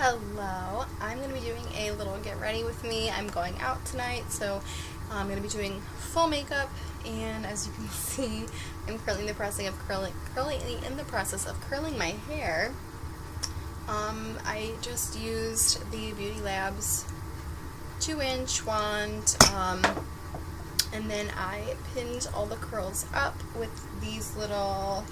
Hello, I'm going to be doing a little get ready with me. I'm going out tonight, so I'm going to be doing full makeup, and as you can see, I'm currently in the process of curling my hair. I just used the Beauty Labs 2-inch wand, and then I pinned all the curls up with these little,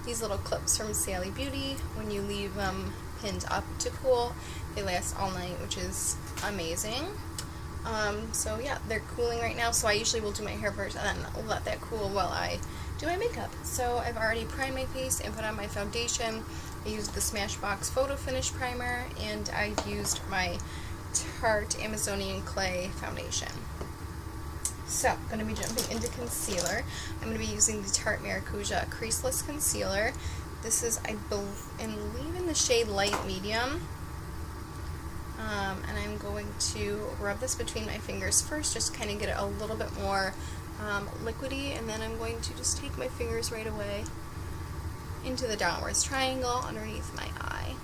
these little clips from Sally Beauty. When you leave them pinned up to cool, they last all night, which is amazing. So yeah, they're cooling right now, so I usually will do my hair first and then let that cool while I do my makeup. So I've already primed my face and put on my foundation. I used the Smashbox Photo Finish Primer, and I used my Tarte Amazonian Clay Foundation. So, I'm going to be jumping into concealer. I'm going to be using the Tarte Maracuja Creaseless Concealer. This is, I believe, in the shade Light Medium. And I'm going to rub this between my fingers first, just kind of get it a little bit more liquidy, and then I'm going to just take my fingers right away into the downwards triangle underneath my eye.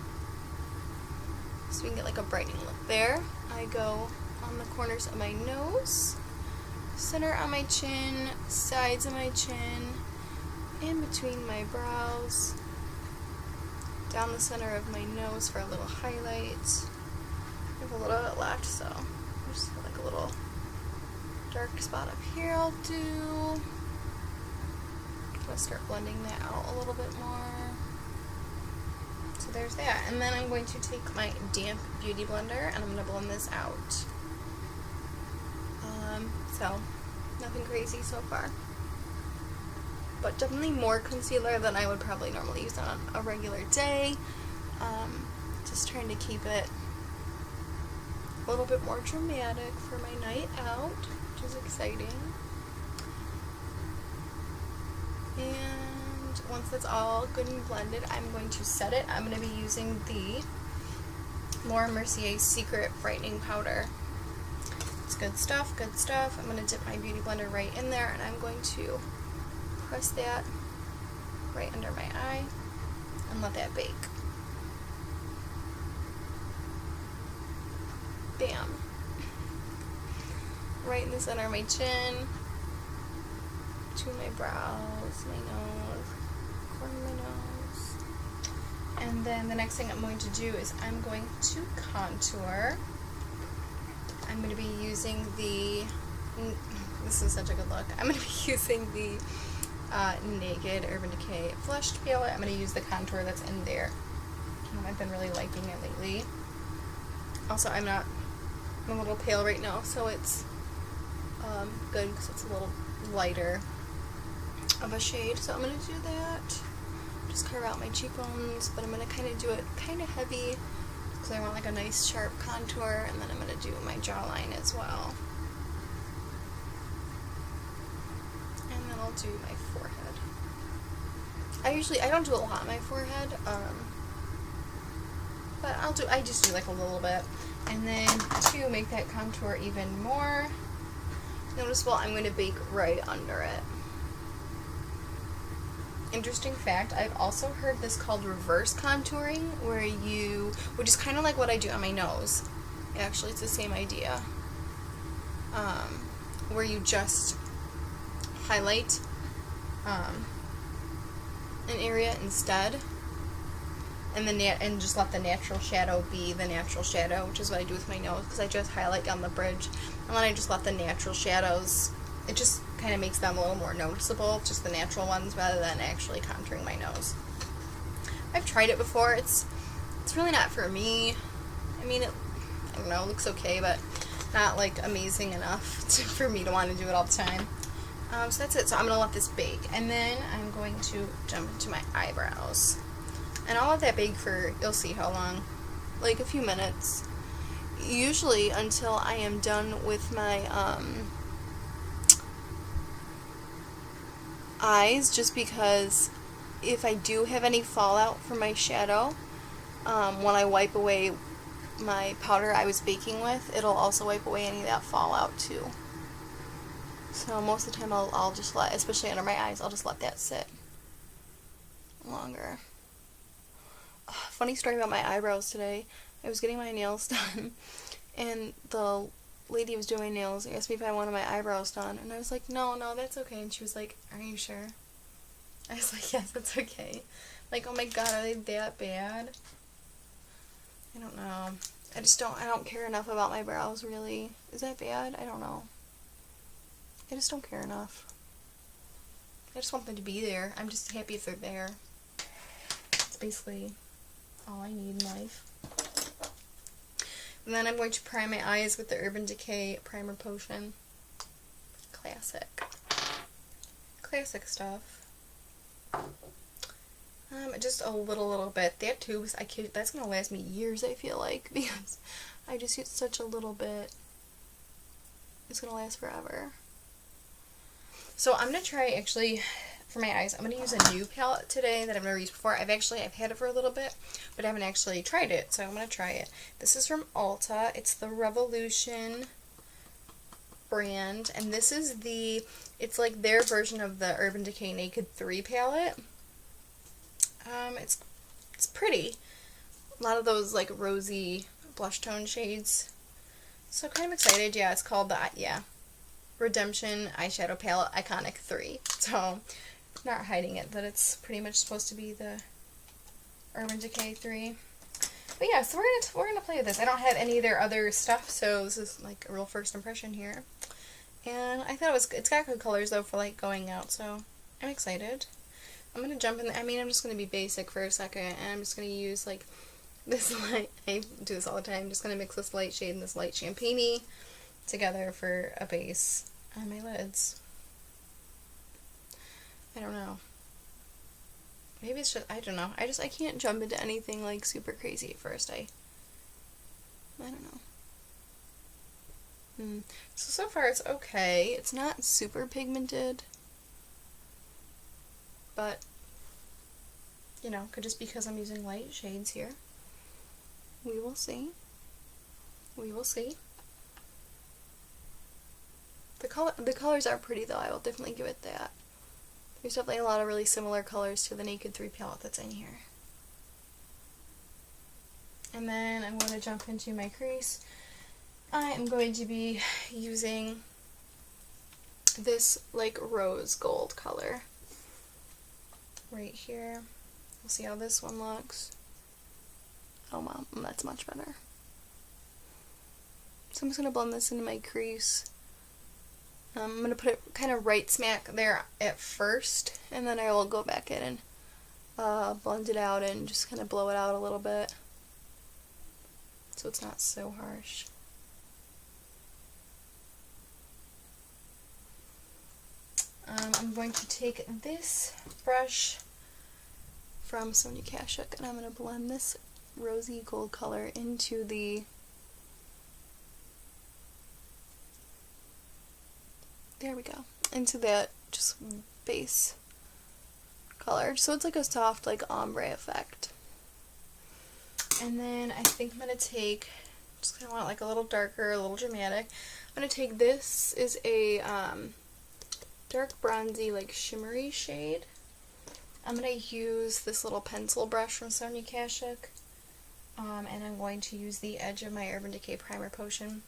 So we can get like a brightening look there. I go on the corners of my nose, center on my chin, sides of my chin, in between my brows, down the center of my nose for a little highlight. I have a little bit left, so just like a little dark spot up here I'll do. I'm going to start blending that out a little bit more. So there's that. And then I'm going to take my damp beauty blender and I'm going to blend this out. So nothing crazy so far. But definitely more concealer than I would probably normally use on a regular day. Just trying to keep it a little bit more dramatic for my night out, which is exciting. And once that's all good and blended, I'm going to set it. I'm going to be using the Laura Mercier Secret Brightening Powder. It's good stuff, good stuff. I'm going to dip my beauty blender right in there, and I'm going to press that right under my eye and let that bake. Bam. Right in the center of my chin, between my brows, my nose, corner of my nose. And then the next thing I'm going to do is I'm going to contour. I'm going to be using the, this is such a good look, I'm going to be using the Naked Urban Decay Flushed Palette. I'm going to use the contour that's in there. I've been really liking it lately. Also, I'm a little pale right now, so it's good because it's a little lighter of a shade. So I'm going to do that. Just carve out my cheekbones, but I'm going to kind of do it kind of heavy because I want like a nice sharp contour, and then I'm going to do my jawline as well. And then I'll do my forehead. I don't do a lot on my forehead, but I just do like a little bit. And then to make that contour even more noticeable, I'm going to bake right under it. Interesting fact, I've also heard this called reverse contouring, which is kind of like what I do on my nose. Actually, it's the same idea. Where you just highlight an area instead, and just let the natural shadow be the natural shadow, which is what I do with my nose, because I just highlight down the bridge, and then I just let the natural shadows, it just kind of makes them a little more noticeable, just the natural ones, rather than actually contouring my nose. I've tried it before. It's really not for me. I mean, I don't know, it looks okay, but not like amazing enough for me to want to do it all the time. So that's it. So I'm going to let this bake, and then I'm going to jump into my eyebrows. And I'll let that bake for, you'll see how long, like a few minutes. Usually until I am done with my eyes, just because if I do have any fallout from my shadow, when I wipe away my powder I was baking with, it'll also wipe away any of that fallout too. So most of the time I'll just let, especially under my eyes, I'll just let that sit longer. funny story about my eyebrows today. I was getting my nails done, and the lady who was doing nails asked me if I wanted my eyebrows done, and I was like, no, that's okay. And she was like, are you sure? I was like, yes, it's okay. Like, oh my god, are they that bad? I don't know. I don't care enough about my brows, really. Is that bad? I don't know. I just don't care enough. I just want them to be there. I'm just happy if they're there. It's basically all I need in life. And then I'm going to prime my eyes with the Urban Decay Primer Potion. Classic. Classic stuff. Just a little bit. That tube, that's going to last me years, I feel like, because I just used such a little bit. It's going to last forever. So I'm going to try, actually, for my eyes, I'm going to use a new palette today that I've never used before. I've had it for a little bit, but I haven't actually tried it, so I'm going to try it. This is from Ulta. It's the Revolution brand, and this is it's like their version of the Urban Decay Naked 3 palette. It's pretty. A lot of those like rosy blush tone shades. So kind of excited. Yeah, it's called the Redemption Eyeshadow Palette Iconic 3. So not hiding it that it's pretty much supposed to be the Urban Decay 3. But yeah, so we're gonna play with this. I don't have any of their other stuff, so this is like a real first impression here. And I thought it's got good colors though for like going out, so I'm excited. I'm going to jump in, I'm just going to be basic for a second, and I'm just going to use, like, this light, I do this all the time, I'm just going to mix this light shade and this light champagne together for a base on my lids. I don't know. Maybe it's just, I don't know, I can't jump into anything, like, super crazy at first, I don't know. So far it's okay, it's not super pigmented. But, you know, just because I'm using light shades here. We will see. We will see. The colors are pretty, though. I will definitely give it that. There's definitely a lot of really similar colors to the Naked 3 palette that's in here. And then I'm going to jump into my crease. I am going to be using this, like, rose gold color. Right here. We'll see how this one looks. Oh wow, that's much better. So I'm just going to blend this into my crease. I'm going to put it kind of right smack there at first, and then I will go back in and blend it out and just kind of blow it out a little bit so it's not so harsh. I'm going to take this brush from Sonia Kashuk, and I'm going to blend this rosy gold color into there we go, into that just base color. So it's like a soft, like, ombre effect. And then I think I'm going to take, just kind of want it like a little darker, a little dramatic. I'm going to take, this is a dark bronzy, like, shimmery shade. I'm going to use this little pencil brush from Sonia Kashuk, and I'm going to use the edge of my Urban Decay Primer Potion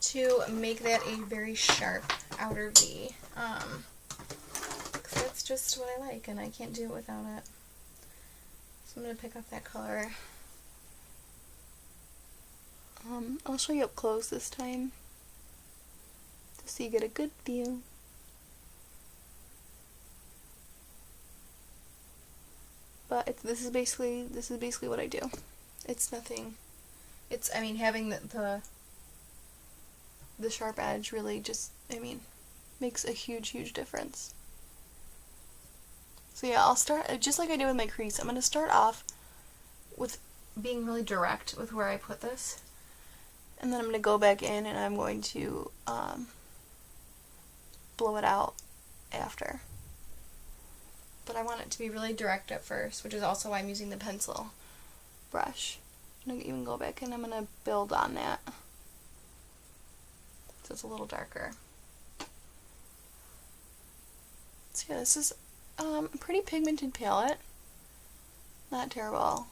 to make that a very sharp outer V, because that's just what I like, and I can't do it without it. So I'm going to pick up that color. I'll show you up close this time, so you get a good view. But this is basically what I do. It's nothing. It's, I mean, having the sharp edge really just, I mean, makes a huge difference. So yeah, I'll start just like I do with my crease. I'm gonna start off with being really direct with where I put this, and then I'm gonna go back in and I'm going to blow it out after. But I want it to be really direct at first, which is also why I'm using the pencil brush. I'm going to even go back and I'm going to build on that, so it's a little darker. So yeah, this is a pretty pigmented palette. not terrible.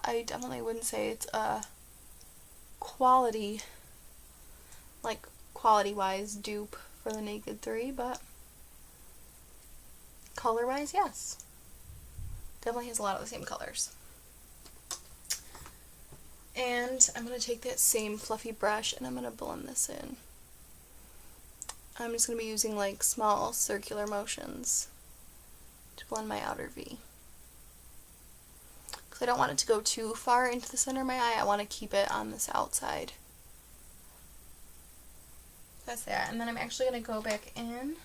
I definitely wouldn't say it's a quality, like quality-wise dupe for the Naked 3, but color-wise, yes. Definitely has a lot of the same colors. And I'm going to take that same fluffy brush and I'm going to blend this in. I'm just going to be using like small circular motions to blend my outer V. Because I don't want it to go too far into the center of my eye, I want to keep it on this outside. That's that. And then I'm actually going to go back in.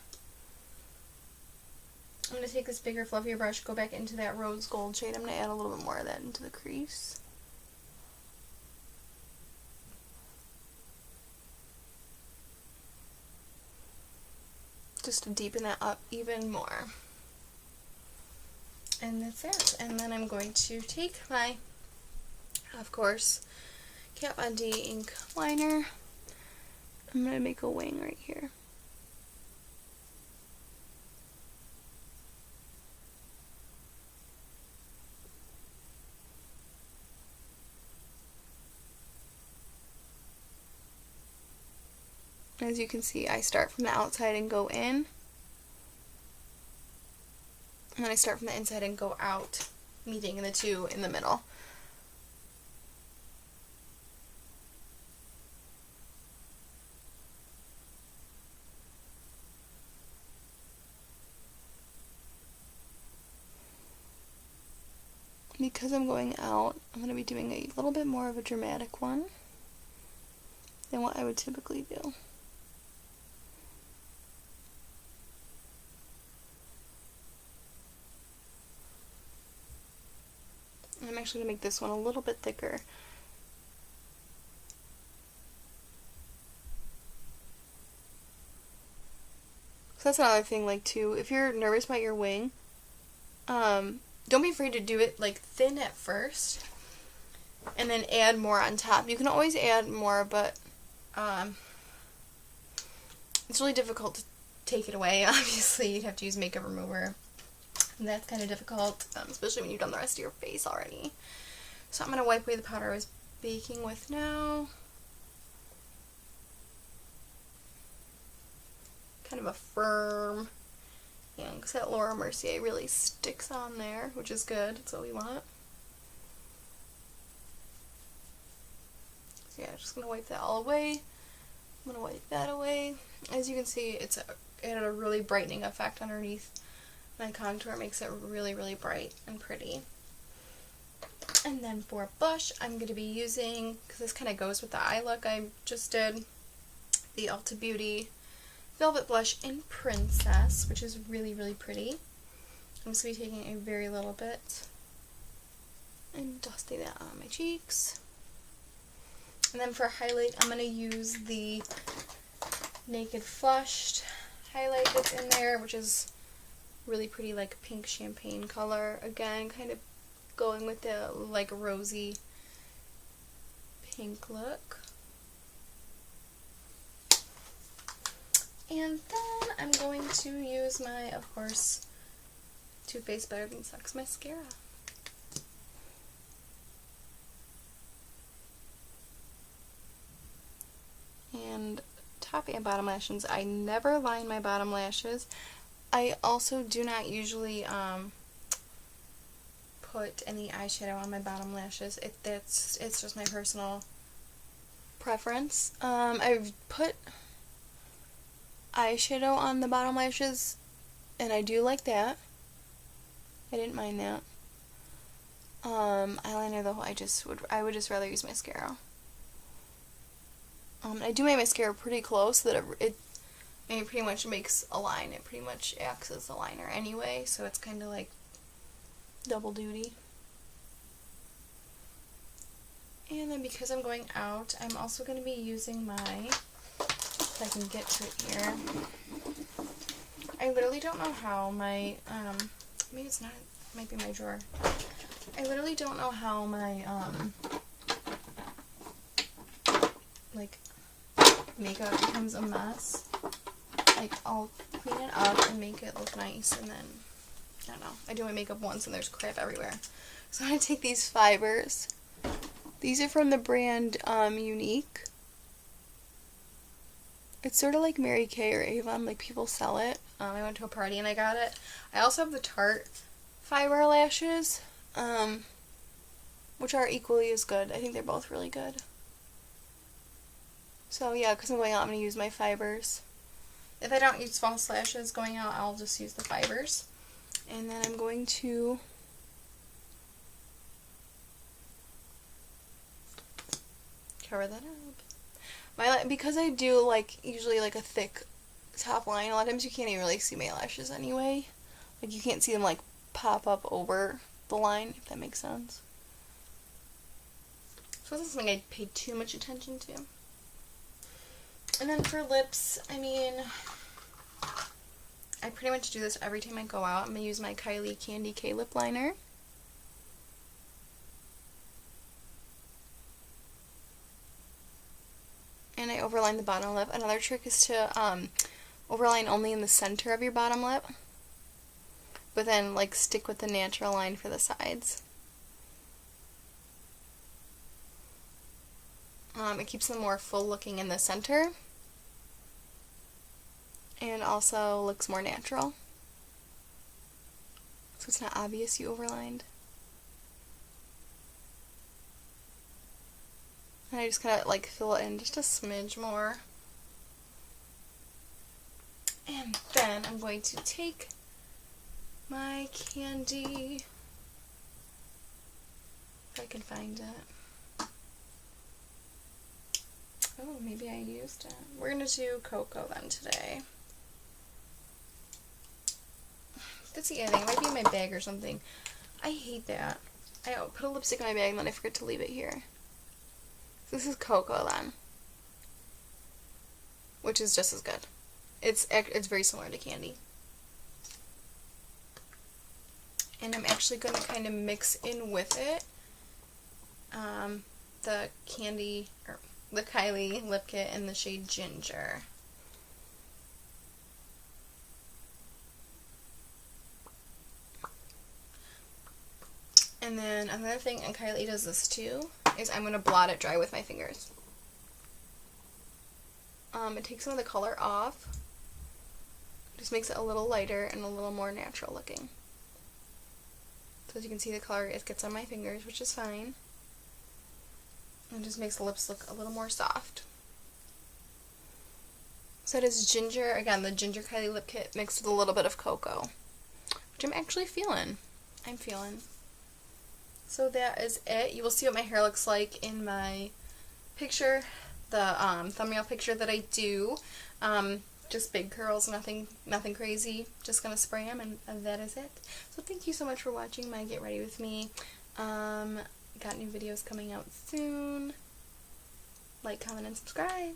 I'm going to take this bigger, fluffier brush, go back into that rose gold shade. I'm going to add a little bit more of that into the crease. Just to deepen that up even more. And that's it. And then I'm going to take my, of course, Kat Von D ink liner. I'm going to make a wing right here. As you can see, I start from the outside and go in. And then I start from the inside and go out, meeting the two in the middle. Because I'm going out, I'm going to be doing a little bit more of a dramatic one than what I would typically do. I'm actually going to make this one a little bit thicker. So that's another thing, like, too, if you're nervous about your wing, don't be afraid to do it, like, thin at first, and then add more on top. You can always add more, but, it's really difficult to take it away, obviously. You'd have to use makeup remover. And that's kind of difficult, especially when you've done the rest of your face already. So I'm going to wipe away the powder I was baking with now. Kind of a firm, because that Laura Mercier really sticks on there, which is good. That's what we want. So yeah, just going to wipe that all away. I'm going to wipe that away. As you can see, it's added a really brightening effect underneath my contour. Makes it really, really bright and pretty. And then for blush, I'm going to be using, because this kind of goes with the eye look I just did, the Ulta Beauty Velvet Blush in Princess, which is really, really pretty. I'm just going to be taking a very little bit and dusting that on my cheeks. And then for highlight, I'm going to use the Naked Flushed highlight that's in there, which is really pretty, like pink champagne color. Again, kind of going with the like rosy pink look. And then I'm going to use my, of course, Too Faced Better Than Sex mascara. And top and bottom lashes. I never line my bottom lashes. I also do not usually put any eyeshadow on my bottom lashes. It's just my personal preference. I've put eyeshadow on the bottom lashes, and I do like that. I didn't mind that. Eyeliner though, I would just rather use mascara. I do my mascara pretty close so that it pretty much makes a line. It pretty much acts as a liner anyway, so it's kind of like double duty. And then because I'm going out, I'm also going to be using my, if I can get to it here, I literally don't know how my, maybe it's not, it might be my drawer. I literally don't know how my, like, makeup becomes a mess. Like, I'll clean it up and make it look nice, and then I don't know. I do my makeup once and there's crap everywhere. So I'm going to take these fibers. These are from the brand Unique. It's sort of like Mary Kay or Avon, like people sell it. I went to a party and I got it. I also have the Tarte fiber lashes, which are equally as good. I think they're both really good. So yeah, because I'm going out, I'm going to use my fibers. If I don't use false lashes going out, I'll just use the fibers. And then I'm going to cover that up. Because I do like usually like a thick top line, a lot of times you can't even really see my lashes anyway. Like you can't see them like pop up over the line, if that makes sense. So this is something I paid too much attention to. And then for lips, I mean, I pretty much do this every time I go out. I'm going to use my Kylie Candy K lip liner. And I overline the bottom lip. Another trick is to overline only in the center of your bottom lip, but then like stick with the natural line for the sides. It keeps them more full looking in the center, and also looks more natural. So it's not obvious you overlined. And I just kind of like fill it in just a smidge more. And then I'm going to take my candy, if I can find it. Oh, maybe I used it. We're going to do cocoa then today. That's the other thing. It might be in my bag or something. I hate that. I put a lipstick in my bag and then I forget to leave it here. So this is cocoa then, which is just as good. It's very similar to candy. And I'm actually going to kind of mix in with it the candy, or the Kylie lip kit in the shade Ginger. And then another thing, and Kylie does this too, is I'm going to blot it dry with my fingers. It takes some of the color off. Just makes it a little lighter and a little more natural looking. So as you can see, the color, it gets on my fingers, which is fine. And just makes the lips look a little more soft. So it is Ginger, again, the Ginger Kylie Lip Kit mixed with a little bit of cocoa, which I'm actually feeling. I'm feeling. So that is it. You will see what my hair looks like in my picture, the thumbnail picture that I do. Just big curls, nothing crazy. Just gonna spray them, and that is it. So thank you so much for watching my Get Ready With Me. Got new videos coming out soon. Like, comment, and subscribe.